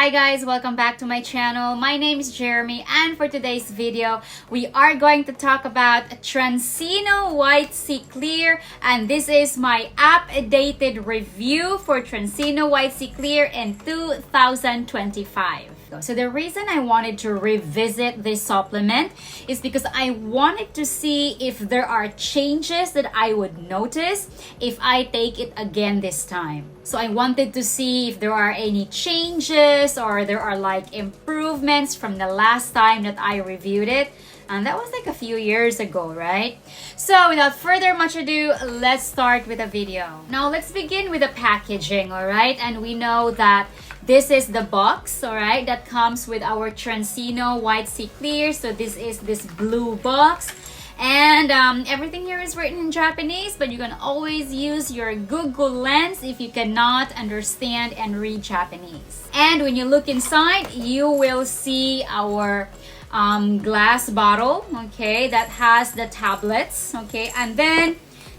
Hi guys, welcome back to my channel. My name is Jeremy, and for today's video, we are going to talk about Transino White C Clear, and this is my updated review for Transino White C Clear in 2025. So the reason I wanted to revisit this supplement is because I wanted to see if there are changes that I would notice if I take it again this time. So I wanted to see if there are any changes or there are like improvements from the last time that I reviewed it. And that was like a few years ago, right? So without further much ado, let's start with the video. Now let's begin with the packaging, all right? And we know that this is the box, all right, that comes with our Transino White C Clear. So this is this blue box. And everything here is written in Japanese, but you can always use your Google Lens if you cannot understand and read Japanese. And when you look inside, you will see our glass bottle, okay, that has the tablets, okay, and then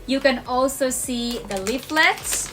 you can also see the leaflets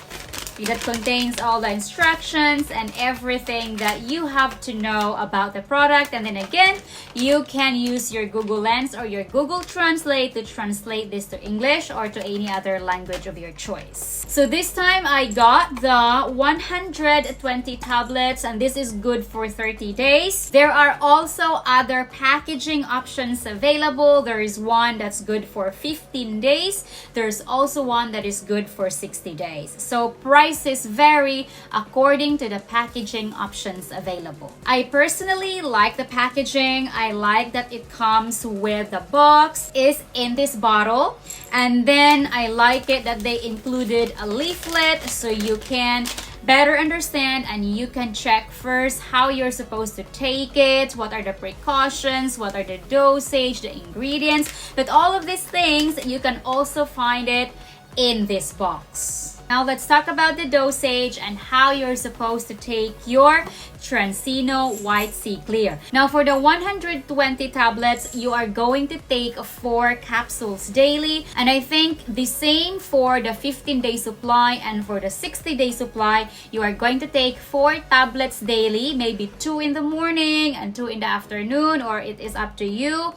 that contains all the instructions and everything that you have to know about the product. And then again, you can use your Google Lens or your Google Translate to translate this to English or to any other language of your choice. So this time I got the 120 tablets, and this is good for 30 days. There are also other packaging options available. There is one that's good for 15 days. There's also one that is good for 60 days. So prices vary according to the packaging options available. I personally like the packaging. I like that it comes with the box, is in this bottle, and then I like it that they included a leaflet so you can better understand and you can check first how you're supposed to take it, what are the precautions, what are the dosage, the ingredients. But all of these things, you can also find it in this box. Now let's talk about the dosage and how you're supposed to take your Transino White C Clear. Now for the 120 tablets, you are going to take 4 capsules daily, and I think the same for the 15-day supply. And for the 60-day supply, you are going to take 4 tablets daily, maybe 2 in the morning and 2 in the afternoon, or it is up to you.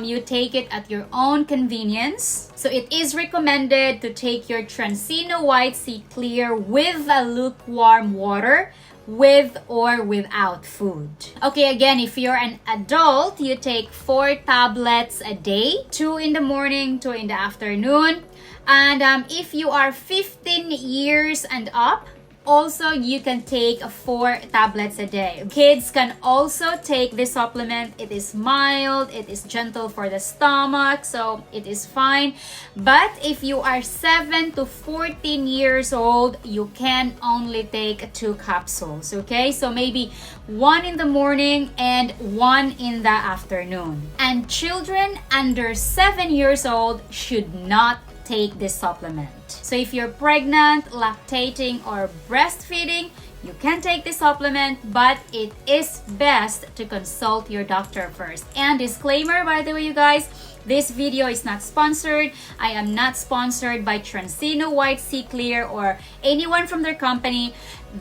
You take it at your own convenience. So it is recommended to take your Transino White C Clear with a lukewarm water, with or without food. Okay, again, if you're an adult, you take 4 tablets a day, 2 in the morning, 2 in the afternoon. And if you are 15 years and up, also you can take 4 tablets a day. Kids can also take this supplement. It is mild, it is gentle for the stomach, so it is fine. But if you are 7 to 14 years old, you can only take 2 capsules, okay? So maybe 1 in the morning and 1 in the afternoon. And children under 7 years old should not take this supplement. So if you're pregnant, lactating, or breastfeeding, you can take this supplement, but it is best to consult your doctor first. And disclaimer, by the way, you guys, this video is not sponsored. I am not sponsored by Transino White C Clear or anyone from their company.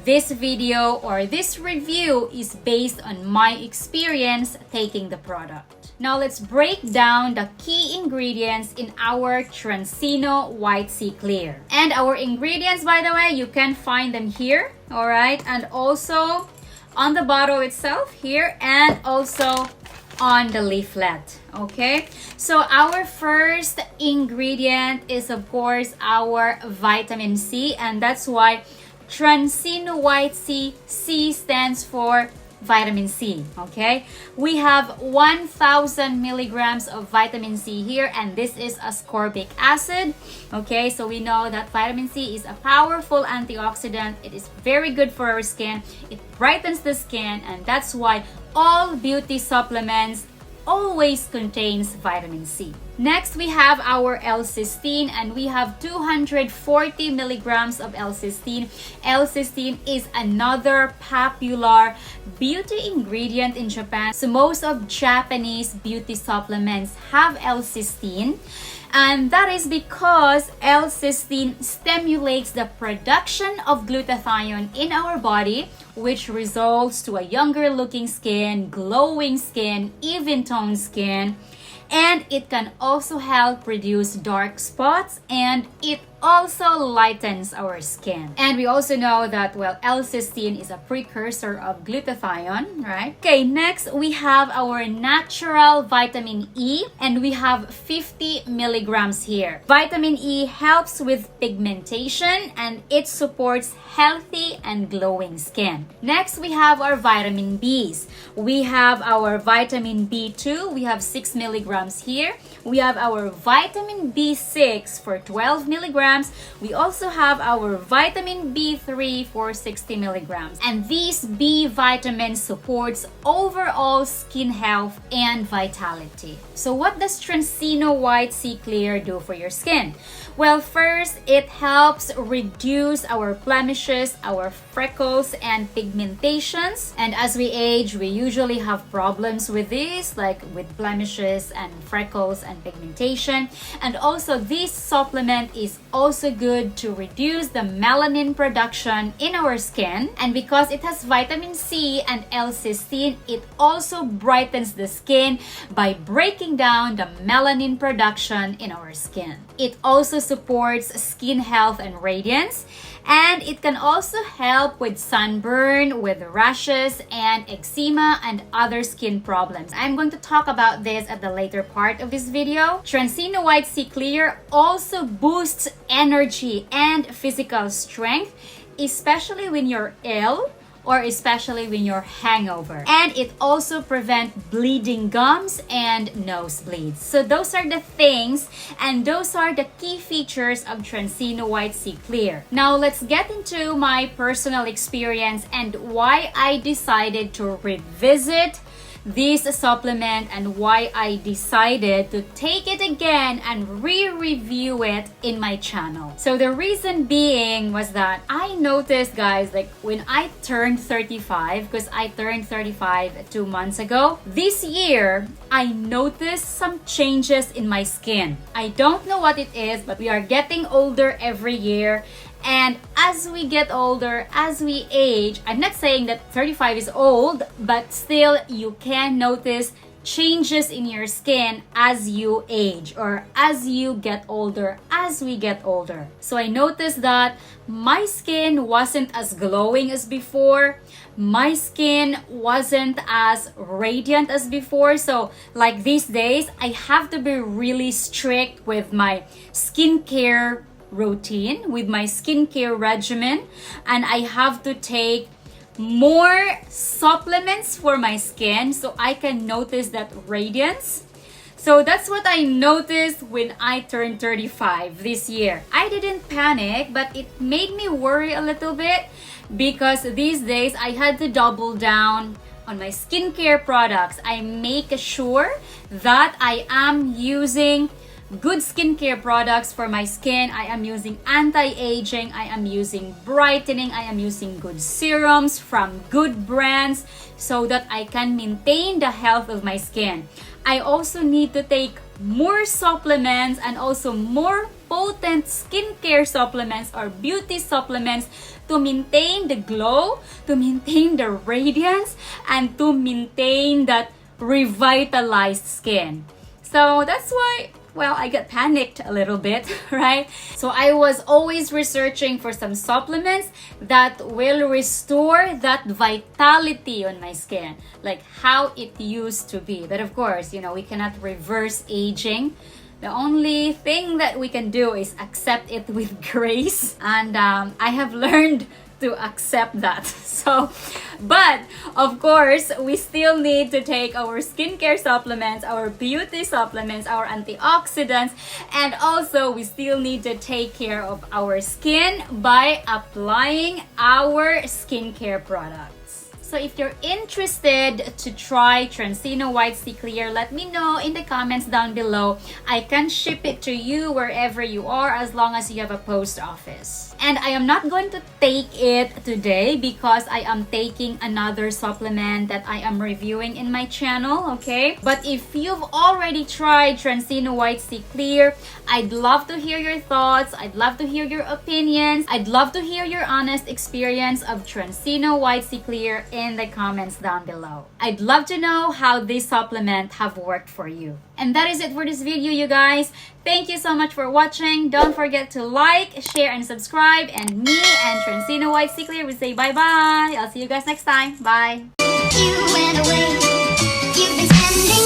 This video or this review is based on my experience taking the product. Now let's break down the key ingredients in our Transino White C Clear. And our ingredients, by the way, you can find them here, all right? And also on the bottle itself here, and also on the leaflet, okay? So our first ingredient is, of course, our vitamin C, and that's why Transino White C, C stands for vitamin C, okay? We have 1,000 milligrams of vitamin C here, and this is ascorbic acid, okay? So we know that vitamin C is a powerful antioxidant. It is very good for our skin. It brightens the skin, and that's why all beauty supplements always contains vitamin C. Next, we have our L-cysteine, and we have 240 milligrams of L-cysteine. L-cysteine is another popular beauty ingredient in Japan. So most of Japanese beauty supplements have L-cysteine. And that is because L-cysteine stimulates the production of glutathione in our body, which results to a younger looking skin, glowing skin, even toned skin. And it can also help reduce dark spots, and it also lightens our skin. And we also know that, well, L-cysteine is a precursor of glutathione, right? Okay, next we have our natural vitamin E, and we have 50 milligrams here. Vitamin E helps with pigmentation, and it supports healthy and glowing skin. Next, we have our vitamin Bs. We have our vitamin B2, we have 6 milligrams here. We have our vitamin B6 for 12 milligrams. We also have our vitamin B3 for 60 milligrams. And these B vitamins supports overall skin health and vitality. So what does Transino White C Clear do for your skin? Well, first, it helps reduce our blemishes, our freckles, and pigmentations. And as we age, we usually have problems with this, like with blemishes and freckles and pigmentation. And also, this supplement is also good to reduce the melanin production in our skin. And because it has vitamin C and L-cysteine, it also brightens the skin by breaking down the melanin production in our skin. It also supports skin health and radiance, and it can also help with sunburn, with rashes, and eczema, and other skin problems. I'm going to talk about this at the later part of this video. Transino White C Clear also boosts energy and physical strength, especially when you're ill, or especially when you're hangover. And it also prevents bleeding gums and nosebleeds. So those are the things, and those are the key features of Transino White C Clear. Now let's get into my personal experience and why I decided to revisit this supplement and why I decided to take it again and re-review it in my channel. So the reason being was that I noticed, guys, like when I turned 35, because I turned 35 2 months ago, this year I noticed some changes in my skin. I don't know what it is, but we are getting older every year. And as we get older, as we age, I'm not saying that 35 is old, but still you can notice changes in your skin as you age or as you get older, as we get older. So I noticed that my skin wasn't as glowing as before. My skin wasn't as radiant as before. So like these days, I have to be really strict with my skincare routine, with my skincare regimen, and I have to take more supplements for my skin so I can notice that radiance. So that's what I noticed when I turned 35 this year. I didn't panic, but it made me worry a little bit because these days I had to double down on my skincare products. I make sure that I am using good skincare products for my skin. I am using anti-aging, I am using brightening, I am using good serums from good brands so that I can maintain the health of my skin. I also need to take more supplements and also more potent skincare supplements or beauty supplements to maintain the glow, to maintain the radiance, and to maintain that revitalized skin. So that's why, well, I got panicked a little bit, right? So I was always researching for some supplements that will restore that vitality on my skin, like how it used to be. But of course, you know, we cannot reverse aging. The only thing that we can do is accept it with grace. And I have learned to accept that. So, but of course, we still need to take our skincare supplements, our beauty supplements, our antioxidants, and also we still need to take care of our skin by applying our skincare products. So if you're interested to try Transino White C Clear, let me know in the comments down below. I can ship it to you wherever you are as long as you have a post office. And I am not going to take it today because I am taking another supplement that I am reviewing in my channel, okay? But if you've already tried Transino White C Clear, I'd love to hear your thoughts. I'd love to hear your opinions. I'd love to hear your honest experience of Transino White C Clear in the comments down below. I'd love to know how this supplement have worked for you. And that is it for this video, you guys. Thank you so much for watching. Don't forget to like, share, and subscribe. And me and Transino White C Clear will say bye-bye. I'll see you guys next time. Bye. You went away. You've been spending